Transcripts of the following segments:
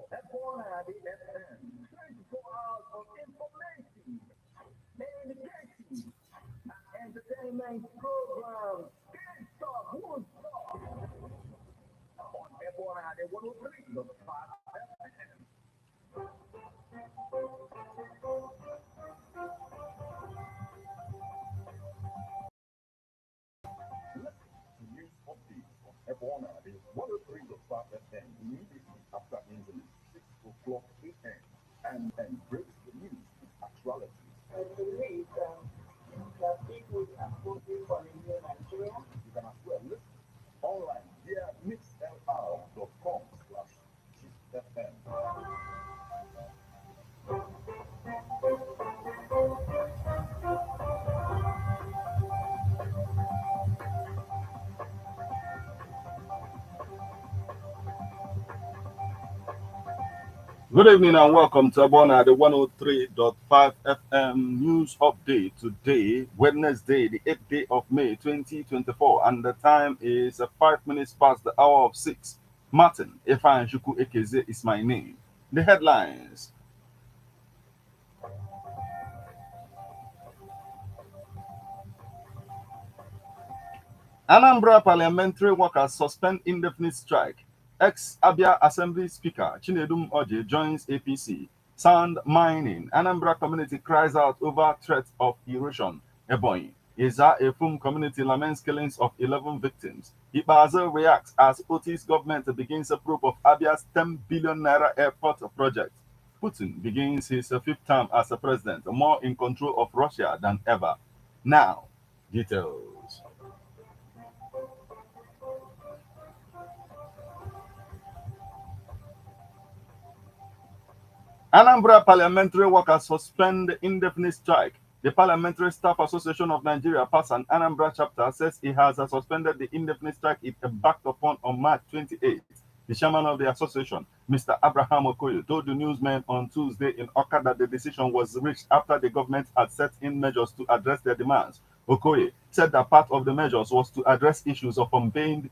F1 FM, 24 hours of information, education, entertainment programs. Can't stop, won't stop. On F1 103, the 5 FM. Listen to news updates on F1 103.5 FM immediately after news 6 o'clock a.m. and breaks the news with actuality. I believe that people are voting for a new Nigeria. You can as well listen online via mixlr.com/GFM. Good evening and welcome to Abona, the 103.5 FM news update today, Wednesday, the 8th day of May 2024, and the time is 5 minutes past the hour of 6. Martin Efan-Shuku Ekeze is my name. The headlines. Anambra parliamentary workers suspend indefinite strike. Ex-Abia Assembly Speaker Chinedum Oje joins APC. Sand mining. Anambra community cries out over threat of erosion. Ebonyi. Iza Efum community laments killings of 11 victims. Ibaza reacts as Otis government begins a probe of Abia's 10 billion naira airport project. Putin begins his fifth term as a president, more in control of Russia than ever. Now, details. Anambra parliamentary workers suspend indefinite strike. The Parliamentary Staff Association of Nigeria, PAS, and Anambra chapter says it has suspended the indefinite strike it embarked upon on March 28th. The chairman of the association, Mr. Abraham Okoye, told the newsmen on Tuesday in Oka that the decision was reached after the government had set in measures to address their demands. Okoye said that part of the measures was to address issues of unpaid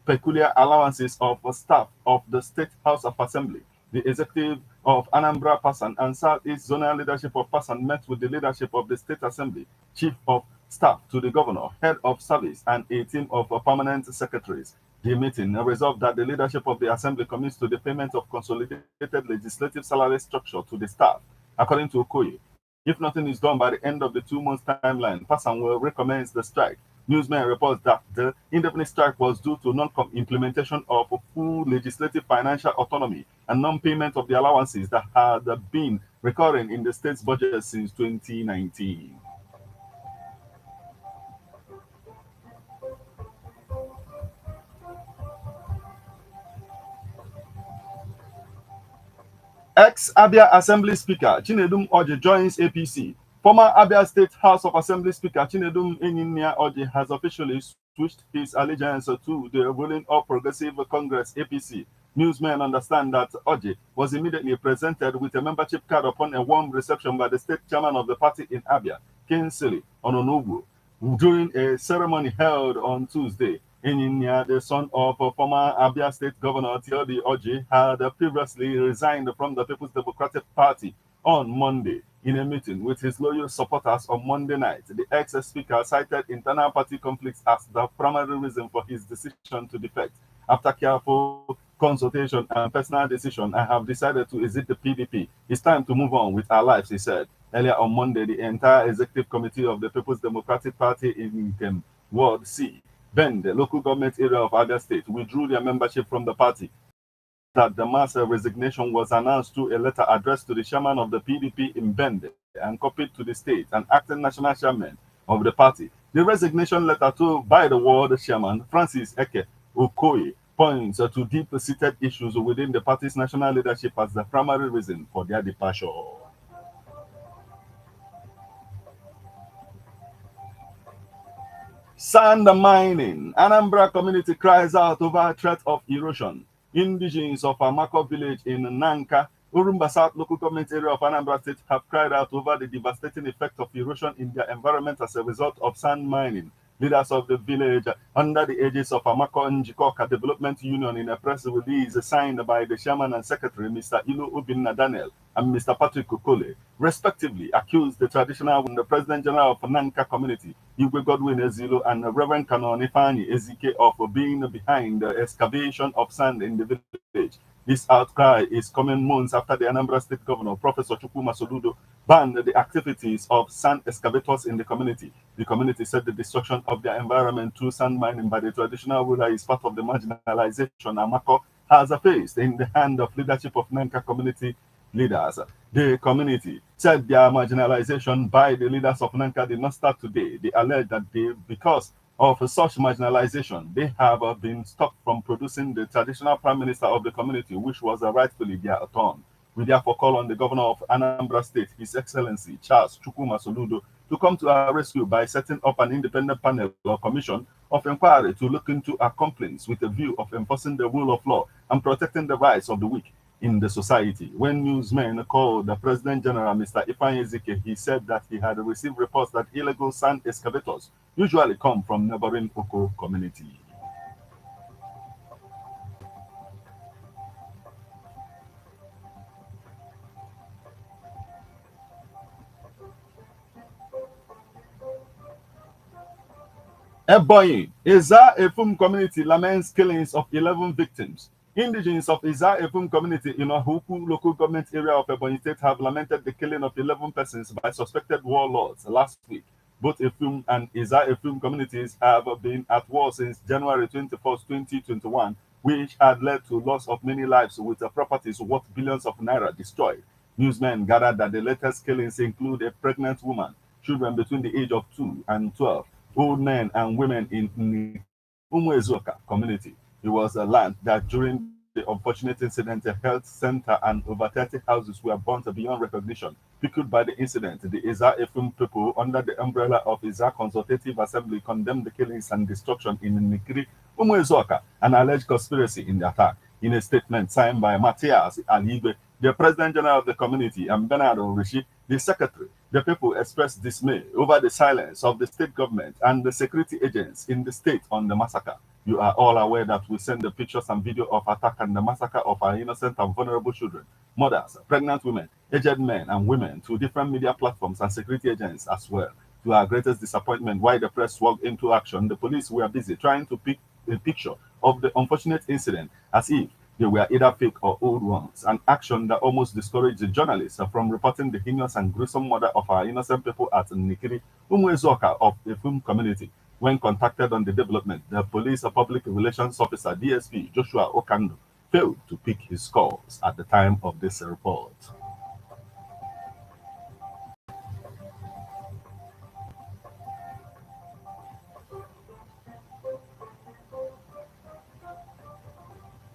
peculiar allowances of staff of the State House of Assembly. The executive of Anambra Pasan and Southeast Zonal leadership of Pasan met with the leadership of the State Assembly, Chief of Staff to the Governor, Head of Service, and a team of permanent secretaries. The meeting resolved that the leadership of the Assembly commits to the payment of consolidated legislative salary structure to the staff. According to Okoye, if nothing is done by the end of the 2 months timeline, Pasan will recommence the strike. Newsmen report that the indefinite strike was due to non-implementation of full legislative financial autonomy and non-payment of the allowances that had been recurring in the state's budget since 2019. Ex-Abia Assembly Speaker Chinedum Oji joins APC. Former Abia State House of Assembly Speaker Chinedum Enyinia Oji has officially switched his allegiance to the ruling All Progressive Congress APC. Newsmen understand that Oji was immediately presented with a membership card upon a warm reception by the state chairman of the party in Abia, Kingsley Ononugu, during a ceremony held on Tuesday. Enyinia, the son of former Abia State Governor Theodi Oji, had previously resigned from the People's Democratic Party on Monday. In a meeting with his loyal supporters on Monday night, the ex-speaker cited internal party conflicts as the primary reason for his decision to defect. After careful consultation and personal decision, I have decided to exit the PDP. It's time to move on with our lives, he said. Earlier on Monday, the entire executive committee of the People's Democratic Party in Ward C, Ben, the local government area of Abia State, withdrew their membership from the party. That the mass resignation was announced through a letter addressed to the chairman of the PDP in Bende and copied to the state and acting national chairman of the party. The resignation letter by the ward chairman, Francis Eke Okoye, points to deep-seated issues within the party's national leadership as the primary reason for their departure. Sand mining. Anambra community cries out over threat of erosion. Indigenes of Amako village in Nanka, Urumba South local government area of Anambra State have cried out over the devastating effect of erosion in their environment as a result of sand mining. Leaders of the village, under the aegis of Amako Njikoka Development Union, in a press release signed by the chairman and secretary, Mr. Ilu Ubinna Daniel and Mr. Patrick Kukole, respectively, accused the traditional the President General of Nanka Community, Igwe Godwin Ezilo, and Reverend Canon Ifani Ezike of being behind the excavation of sand in the village. This outcry is coming months after the Anambra State Governor, Professor Chukwuma Soludo, banned the activities of sand excavators in the community. The community said the destruction of their environment through sand mining by the traditional ruler is part of the marginalization Amako has faced in the hand of leadership of Nanka community leaders. The community said their marginalization by the leaders of Nanka did not start today. They alleged that because of such marginalization, they have been stopped from producing the traditional prime minister of the community, which was rightfully their turn. We therefore call on the governor of Anambra State, His Excellency Charles Chukwuma Soludo, to come to our rescue by setting up an independent panel or commission of inquiry to look into our complaints with a view of enforcing the rule of law and protecting the rights of the weak in the society. When newsmen called the President General, Mr. Ifeanyi Ezike, he said that he had received reports that illegal sand excavators usually come from neighboring Oko community. Ebonyi, Eza Efum community laments killings of 11 victims. Indigenes of Eza Efum community in Ohuku local government area of Ebonyi State have lamented the killing of 11 persons by suspected warlords last week. Both Efum and Eza Efum communities have been at war since January 21st, 2021, which had led to loss of many lives with properties worth billions of naira destroyed. Newsmen gathered that the latest killings include a pregnant woman, children between the age of 2 and 12, old men and women in Umuezuka community. It was a land that during the unfortunate incident, a health center and over 30 houses were burnt beyond recognition. Piqued by the incident, the Iza Efum people, under the umbrella of Iza Consultative Assembly, condemned the killings and destruction in Nikiri, Umuezuka, an alleged conspiracy in the attack. In a statement signed by Matthias Alibe, the President General of the community, and Bernardo Rishi, the secretary, the people expressed dismay over the silence of the state government and the security agents in the state on the massacre. You are all aware that we send the pictures and video of attack and the massacre of our innocent and vulnerable children, mothers, pregnant women, aged men and women to different media platforms and security agents as well. To our greatest disappointment, while the press swerved into action, the police were busy trying to pick a picture of the unfortunate incident as if they were either fake or old ones, an action that almost discouraged the journalists from reporting the heinous and gruesome murder of our innocent people at Nikiri, Umuezoka of the Fum community. When contacted on the development, the police public relations officer, DSP Joshua Okando, failed to pick his calls at the time of this report.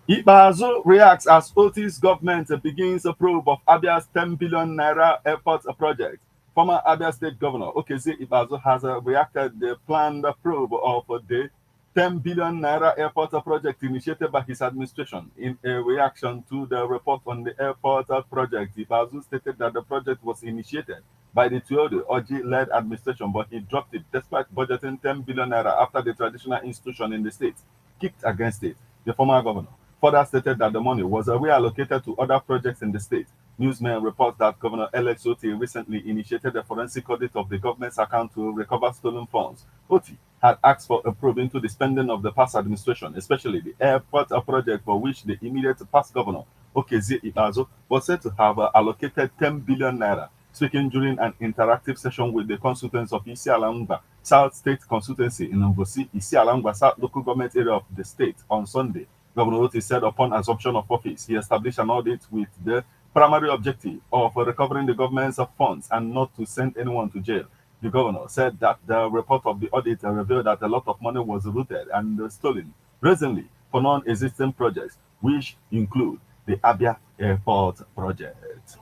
Ibazu reacts as Otis government begins a probe of Abia's 10 billion naira airport project. Former Abia State Governor Okezi Ibazu has reacted the planned probe of the 10 billion naira airport project initiated by his administration. In a reaction to the report on the airport project, Ibazu stated that the project was initiated by the Tuodo Oji-led administration, but he dropped it despite budgeting 10 billion naira after the traditional institution in the state kicked against it. The former governor further stated that the money was reallocated to other projects in the state. Newsmen report that Governor Alex Oti recently initiated a forensic audit of the government's account to recover stolen funds. Oti had asked for a probe into the spending of the past administration, especially the airport project for which the immediate past governor, Okezi Ibazo, was said to have allocated 10 billion naira. Speaking during an interactive session with the consultants of Isialangba South State Consultancy in Mbosi, Isialangba South Local Government Area of the state on Sunday, Governor Oti said upon assumption of office, he established an audit with the primary objective of recovering the government's funds and not to send anyone to jail. The governor said that the report of the audit revealed that a lot of money was looted and stolen recently for non-existing projects, which include the Abia Airport project.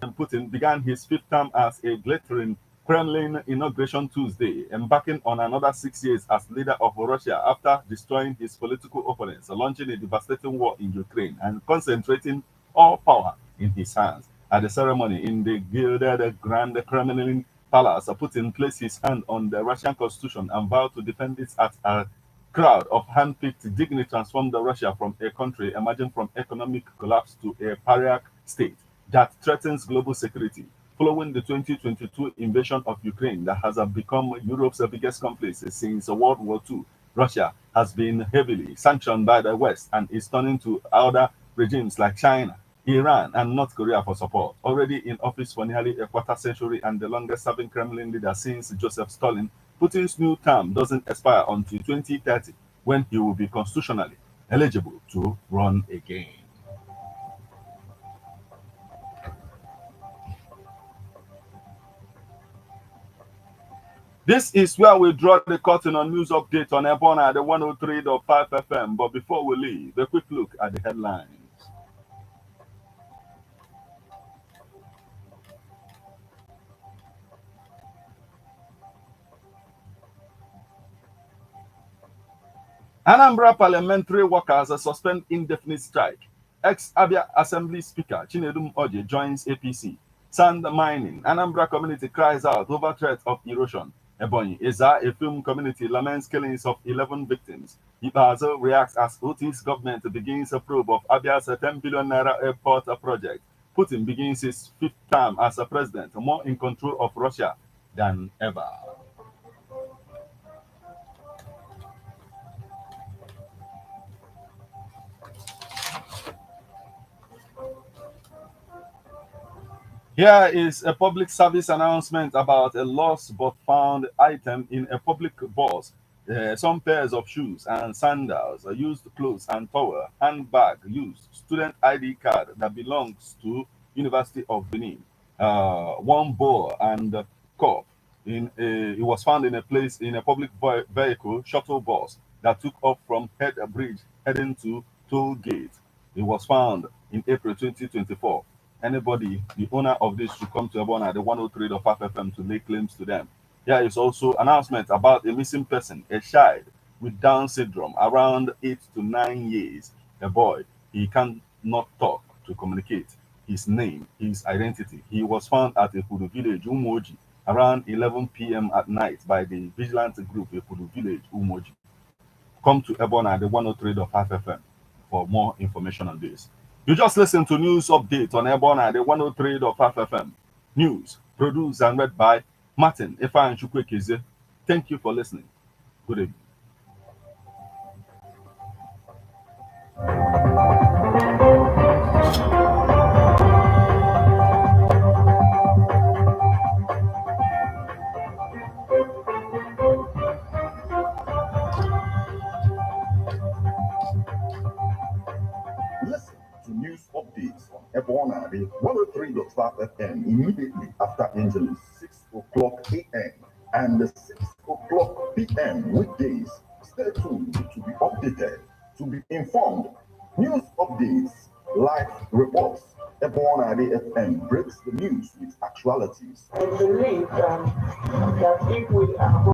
Putin began his fifth term as a glittering Kremlin inauguration Tuesday, embarking on another 6 years as leader of Russia after destroying his political opponents, launching a devastating war in Ukraine, and concentrating all power in his hands. At the ceremony in the gilded Grand Kremlin palace, Putin placed his hand on the Russian constitution and vowed to defend it as a crowd of hand-picked dignitaries transformed Russia from a country emerging from economic collapse to a pariah state that threatens global security. Following the 2022 invasion of Ukraine that has become Europe's biggest conflict since World War II, Russia has been heavily sanctioned by the West and is turning to other regimes like China, Iran, and North Korea for support. Already in office for nearly a quarter century and the longest serving Kremlin leader since Joseph Stalin, Putin's new term doesn't expire until 2030, when he will be constitutionally eligible to run again. This is where we draw the curtain on news update on Ebona at the 103.5 FM. But before we leave, a quick look at the headlines. Anambra parliamentary workers suspend indefinite strike. Ex-Abia Assembly Speaker Chinedum Oje joins APC. Sand mining. Anambra community cries out over threat of erosion. Ebonyi Eza, a film community, laments killings of 11 victims. Ibazo reacts as Otis government begins a probe of Abia's 10 billion naira airport project. Putin begins his fifth term as a president, more in control of Russia than ever. Here is a public service announcement about a lost but found item in a public bus. Some pairs of shoes and sandals, used clothes and towel, handbag used, student ID card that belongs to University of Benin, one bowl and cup. It was found in a place in a public vehicle shuttle bus that took off from Head Bridge heading to Toll Gate. It was found in April 2024. Anybody, the owner of this, should come to Ebona at the 103.5 FM to lay claims to them. There is also announcement about a missing person, a child with Down syndrome, around 8 to 9 years. A boy, he cannot talk to communicate. His name, his identity. He was found at a Fudu village, Umoji, around 11 p.m. at night by the vigilante group, a Fudu village, Umoji. Come to Ebona at the 103.5 FM for more information on this. You just listened to news update on Ebona at the 103.5 FM. News produced and read by Martin Ifan Chukwekeze. Thank you for listening. Good evening. Listen to news updates on Ebona, the 103.5 FM immediately after Angeles, 6 o'clock a.m. and 6 o'clock p.m. weekdays. Stay tuned to be updated, to be informed. News updates, live reports. Ebona, the FM breaks the news with actualities. I believe that if we are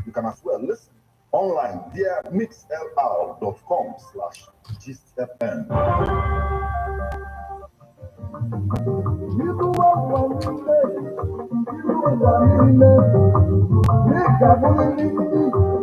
You can as well listen online via mixlr.com/gistfm.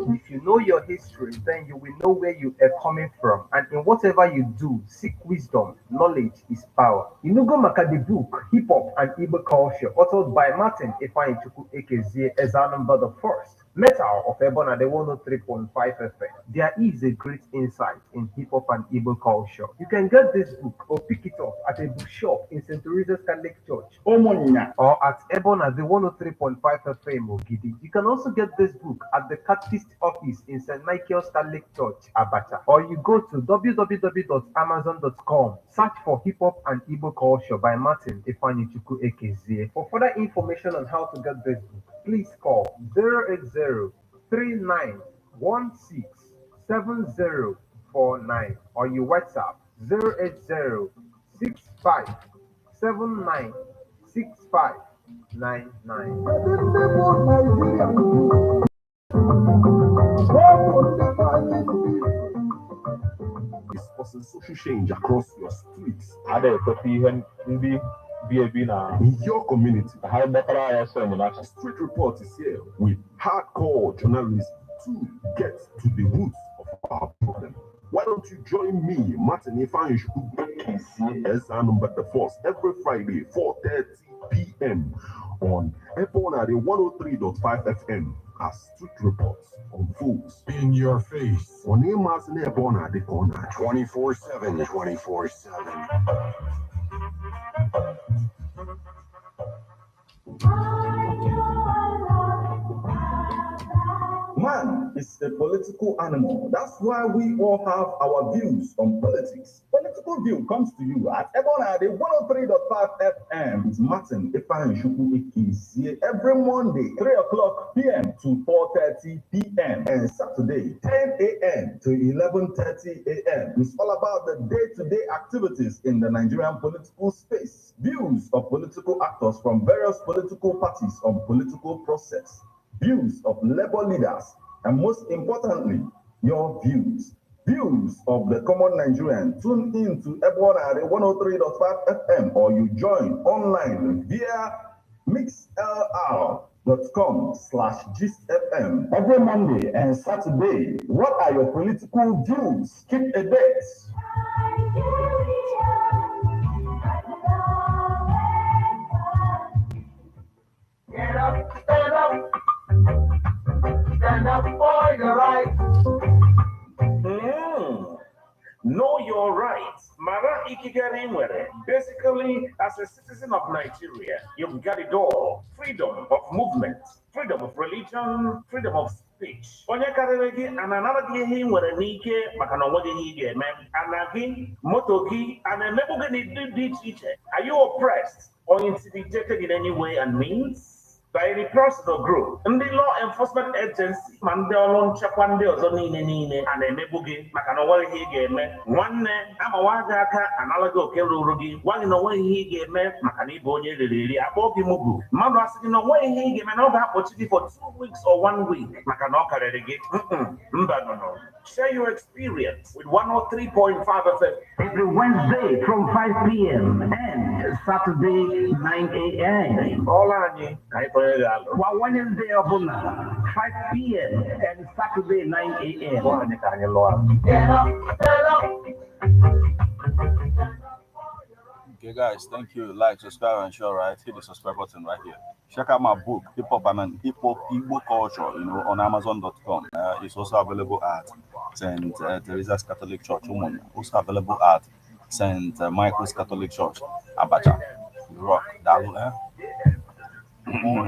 If you know your history, then you will know where you are coming from. And in whatever you do, seek wisdom. Knowledge is power. Inugo Maka the book, Hip Hop and Igbo Culture, authored by Martin Ifeanyichukwu Ekezie Ezanumba the First. Metal of Ebona the 103.5 FM. There is a great insight in hip hop and Igbo culture. You can get this book or pick it up at a bookshop in St. Teresa's Catholic Church, Omonia, or at Ebona the 103.5 FM Ogidi. You can also get this book at the Catechist office in St. Michael's Catholic Church, Abacha, or you go to www.amazon.com. Search for Hip Hop and Igbo Culture by Martin Ifeanyichukwu Ekezie. For further information on how to get this book, please call 080-3916-7049 or you WhatsApp 080-6579-6599. Discussing social change across your streets. Ada ekweta ihe ndị in your community. Street Report is here with hardcore journalism to get to the roots of our problem. Why don't you join me, Martin Ifan, as number the first every Friday, 4:30 p.m. on Ebona 103.5 FM as Street Reports unfolds in your face. On Emas and Ebona the corner 24/7, 24/7. Man is a political animal. That's why we all have our views on politics. Political View comes to you at Ebona 103.5 FM with Martin Ifan Shuku every Monday, 3 o'clock p.m. to 4:30 p.m. and Saturday, 10 a.m. to 11:30 a.m. It's all about the day-to-day activities in the Nigerian political space. Views of political actors from various political parties on political process. Views of labor leaders, and most importantly, your views. Views of the common Nigerian. Tune in to Ebona 103.5 FM or you join online via mixlr.com/gistfm every Monday and Saturday. What are your political views? Keep a date. Get up, stand up. Stand up for your rights. Know your rights. Mara ikigari nwere. Basically, as a citizen of Nigeria, you've got it all. Freedom of movement, freedom of religion, freedom of speech. Onye karịrị gị ananaghị ihe nwere n'ike maka na onweghị ihe ị ga-eme. Ana gị, moto gị, ana-emegbu gị n'ụdị dị iche iche. Are you oppressed or intimidated in any way and means? By the personal group, ndị law enforcement agency ma ndị ọrụ nchekwa ndị ọzọ niile a na-emegbu gị maka na onweghị ihe ị ga-eme. Nwanne amawa gị aka anala gị oke ruru gị gwa gị na onweghị ihe ị ga-eme maka na ịbụ onye riri eri akpọ gị mugbu. Mmadụ asị gị na onweghị ihe ị ga-eme na ọ ga-akpọchi gị for 2 weeks or 1 week maka na ọ karịrị gị. Mba nọ. Share your experience with 103.5 FM every Wednesday from 5 p.m. and Saturday 9 a.m. All anyị ka anyị tọrọ ya alụ. While Wednesday ọbụla 5 p.m. and Saturday 9 a.m. All anyị ka anyị lụọ alụ. Get up, stand up. Okay, guys, thank you. Like, subscribe, and share. Right, hit the subscribe button right here. Check out my book, Hip Hop and Hip Hop Igbo Culture. On Amazon.com. It's also available at St. Teresa's Catholic Church, Umunya. Also available at St. Michael's Catholic Church, Abacha. You rock, Dalu,